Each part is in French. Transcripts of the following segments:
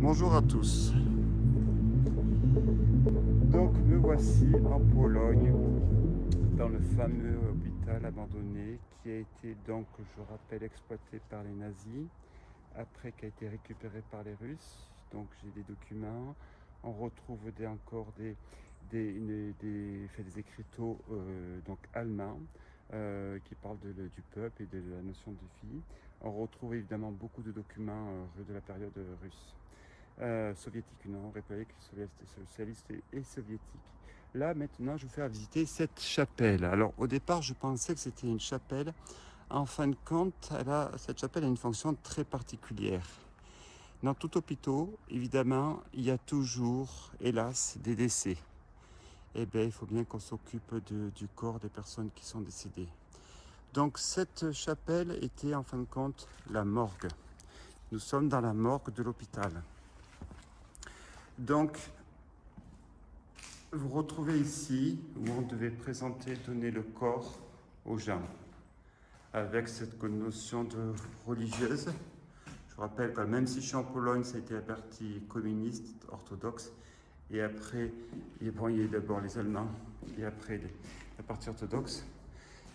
Bonjour à tous. Donc me voici en Pologne, dans le fameux hôpital abandonné qui a été donc, je rappelle, exploité par les nazis, après qui a été récupéré par les Russes. Donc j'ai des documents, on retrouve encore des écriteaux donc allemands qui parlent du peuple et de la notion de vie. On retrouve évidemment beaucoup de documents de la période russe. Soviétique, non, République socialiste et soviétique. Là, maintenant, je vais vous faire visiter cette chapelle. Alors, au départ, je pensais que c'était une chapelle. En fin de compte, cette chapelle a une fonction très particulière. Dans tout hôpital, évidemment, il y a toujours, hélas, des décès. Eh bien, il faut bien qu'on s'occupe du corps des personnes qui sont décédées. Donc, cette chapelle était, en fin de compte, la morgue. Nous sommes dans la morgue de l'hôpital. Donc, vous retrouvez ici où on devait donner le corps aux gens, avec cette notion de religieuse. Je vous rappelle que même si je suis en Pologne, ça a été un parti communiste, orthodoxe, et après, il y a d'abord les Allemands, et après la partie orthodoxe.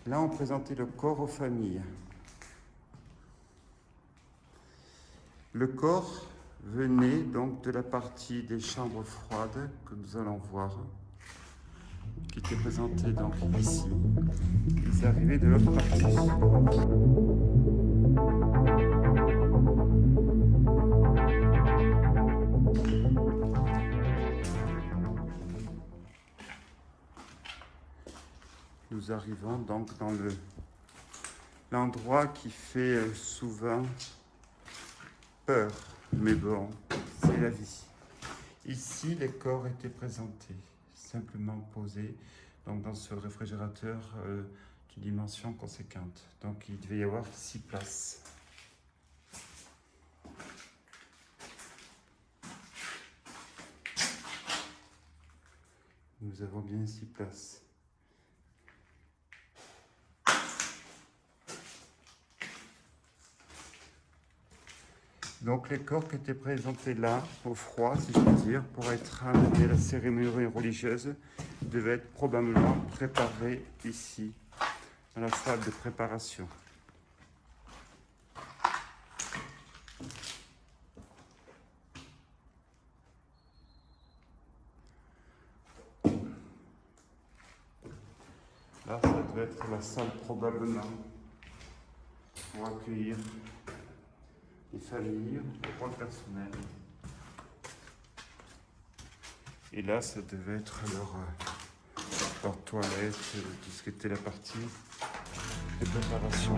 Là, on présentait le corps aux familles. Le corps venait donc de la partie des chambres froides que nous allons voir, qui était présentée donc ici. Ils arrivaient de l'autre partie. Nous arrivons donc dans l'endroit qui fait souvent peur, mais bon, c'est la vie. Ici, les corps étaient présentés, simplement posés donc dans ce réfrigérateur d'une dimension conséquente. Donc il devait y avoir 6 places. Nous avons bien 6 places. Donc les corps qui étaient présentés là, au froid, si je puis dire, pour être amenés à la cérémonie religieuse, devaient être probablement préparés ici, dans la salle de préparation. Là, ça devait être la salle probablement pour accueillir les familles, le rôle personnel. Et là, ça devait être leur toilette, tout ce qui était la partie de préparation.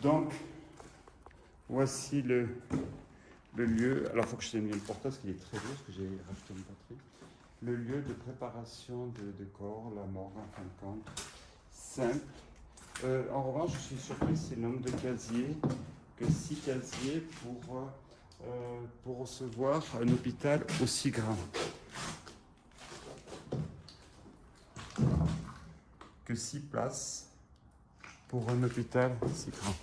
Donc, voici le lieu. Alors, il faut que je t'ai mis le portable parce qu'il est très lourd, parce que j'ai rajouté une batterie. Le lieu de préparation de corps, la morgue en fin de compte, simple. En revanche, je suis surpris, c'est le nombre de casiers, que 6 casiers pour recevoir un hôpital aussi grand. Que 6 places pour un hôpital si grand.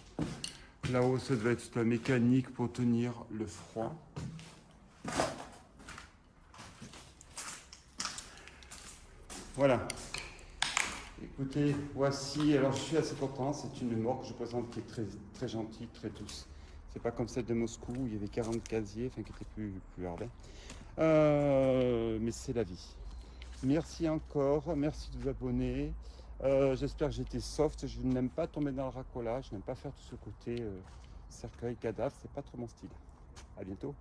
Là-haut, ça devait être la mécanique pour tenir le froid. Voilà. Écoutez, voici, alors je suis assez content, c'est une morgue que je présente qui est très, très gentille, très douce. C'est pas comme celle de Moscou où il y avait 40 casiers, enfin qui était plus hardais. Mais c'est la vie. Merci encore, merci de vous abonner. J'espère que j'étais soft, je n'aime pas tomber dans le racolage, je n'aime pas faire tout ce côté cercueil, cadavre, c'est pas trop mon style. À bientôt.